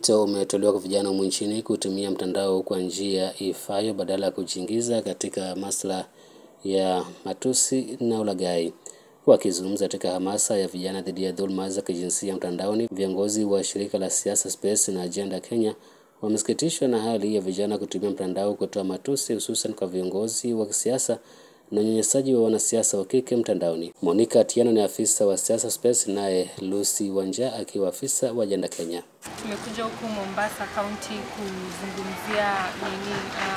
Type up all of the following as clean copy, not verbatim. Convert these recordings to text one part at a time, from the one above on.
Wito umetolewa kwa vijana humu nchini kutumia mtandao kwa njia ifayo badala ya kujiingiza katika masuala ya matusi na ulaghai. Wakizungumza katika hamasa ya vijana dhidi ya dhuluma za kijinsia mtandaoni, viongozi wa shirika la siasa Space na Agenda Kenya wamesikitishwa na hali ya vijana kutumia mtandao kutoa matusi, hususan kwa viongozi wa kisiasa na unyanyasaji wa wanasiasa wa kike mtandaoni. Monica Atieno ni afisa wa siasa Space, naye Lucy Wanja akiwa afisa wa Agenda Kenya. Tumekuja huku Mombasa County kuzungumzia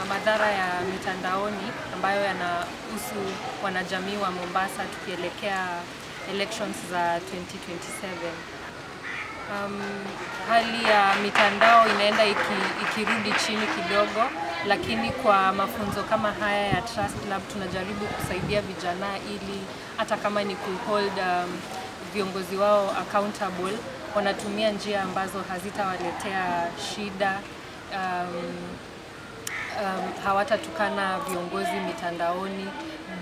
madhara ya mitandaoni ambayo yanahusu wanajamii wa Mombasa tukielekea elections za 2027. Hali ya mitandao inaenda ikirudi chini kidogo, lakini kwa mafunzo kama haya ya Trust Lab tunajaribu kusaidia vijana ili hata kama ni kuhold viongozi wao accountable, wanatumia njia ambazo hazitawaletea shida, hawatatukana viongozi mitandaoni,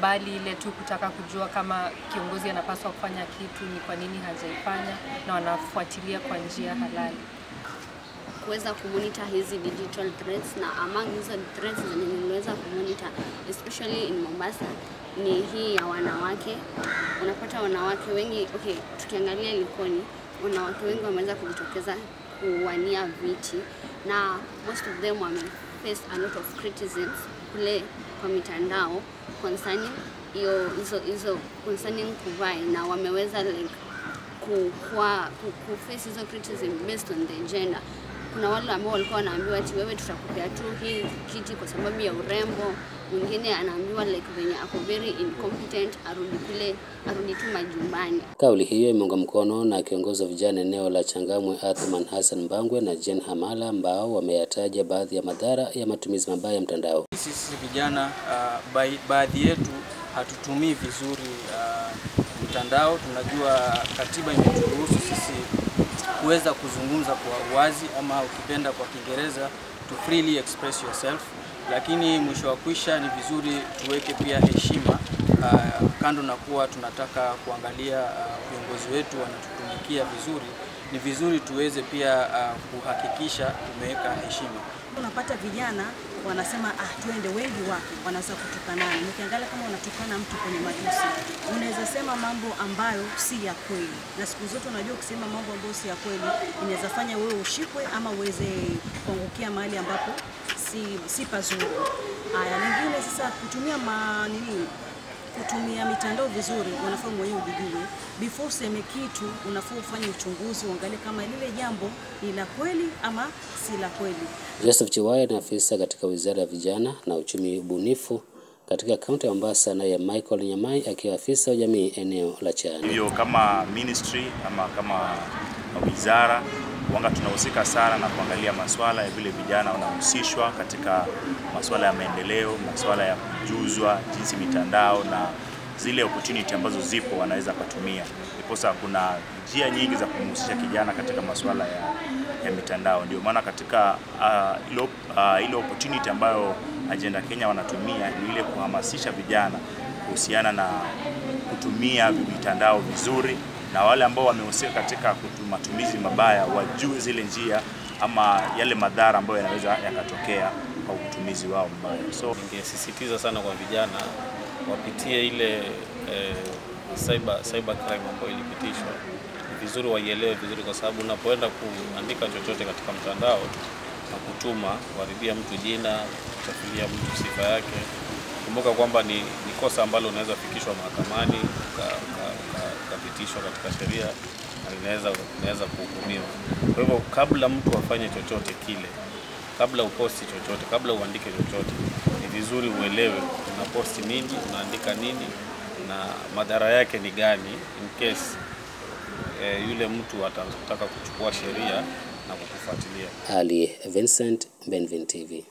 bali ile tu kutaka kujua kama kiongozi anapaswa kufanya kitu ni kwa nini hajaifanya, na wanafuatilia kwa njia halali. Kuweza kumonitor hizi digital threats, na among hizo threats zenye nimeweza kumonitor especially in Mombasa ni hii ya wanawake. Unapata wanawake wengi, tukiangalia Likoni, wanawake wengi wameweza kujitokeza kuwania viti, na most of them wame face a lot of criticism kule kwa mitandao concerning hizo concerning kuvai, na wameweza like face hizo criticism based on the gender. Kuna wale ambao walikuwa wanaambiwa ati wewe tutakupea tu hii kiti kwa sababu ya urembo, mwingine anaambiwa like venye ako very incompetent, arudi tu majumbani. Kauli hiyo imeungwa mkono na kiongozi wa vijana eneo la Changamwe Athman Hassan Mbangwe na Jen Hamala, ambao wameyataja baadhi ya madhara ya matumizi mabaya ya mtandao. Sisi vijana baadhi yetu hatutumii vizuri mtandao. Tunajua katiba imeturuhusu sisi kuweza kuzungumza kwa uwazi, ama ukipenda kwa Kiingereza to freely express yourself, lakini mwisho wa kwisha ni vizuri tuweke pia heshima. Kando na kuwa tunataka kuangalia viongozi wetu wanatutumikia vizuri, ni vizuri tuweze pia kuhakikisha tumeweka heshima. Unapata vijana wanasema tuende, wengi wake wanaweza kutukanana. Nikiangalia kama unatukana mtu kwenye matusi, unaweza sema mambo ambayo si ya kweli, na siku zote unajua kusema mambo ambayo si ya kweli inaweza fanya wewe ushikwe ama uweze kuangukia mahali ambapo si pazuri. Lingine sasa, kutumia mitandao vizuri, unafaa mwenyewe ujijue. Before useme kitu, unafaa ufanye uchunguzi, uangalie kama lile jambo ni la kweli ama si la kweli. Joseph Chiwaya ni afisa katika Wizara ya Vijana na Uchumi Bunifu katika kaunti ya Mombasa, na ya Michael Nyamai akiwa afisa wa jamii eneo la Chani. Hiyo kama ministry ama kama wizara tunahusika sana na kuangalia masuala ya vile vijana wanahusishwa katika masuala ya maendeleo, masuala ya kujuzwa jinsi mitandao na zile opportunity ambazo zipo wanaweza kutumia. Ndiposa kuna njia nyingi za kumhusisha kijana katika masuala ya mitandao. Ndio maana katika ile opportunity ambayo Agenda Kenya wanatumia ni ile kuhamasisha vijana kuhusiana na kutumia mitandao vizuri, na wale ambao wamehusika katika matumizi mabaya wajue zile njia ama yale madhara ambayo yanaweza yakatokea kwa utumizi wao mbaya. So ningesisitiza sana kwa vijana wapitie ile cyber crime ambayo ilipitishwa. Ni vizuri waielewe vizuri, kwa sababu unapoenda kuandika chochote katika mtandao na kutuma, kuharibia mtu jina, kuchafulia mtu sifa yake, kumbuka kwamba ni kosa ambalo unaweza fikishwa mahakamani, kapitishwa katika sheria na inaweza kuhukumiwa. Kwa hivyo kabla mtu afanye chochote kile, kabla uposti chochote, kabla uandike chochote, ni vizuri uelewe unaposti nini, unaandika nini na madhara yake ni gani, in case yule mtu atataka kuchukua sheria na kukufuatilia. Ali Vincent, Benvin TV.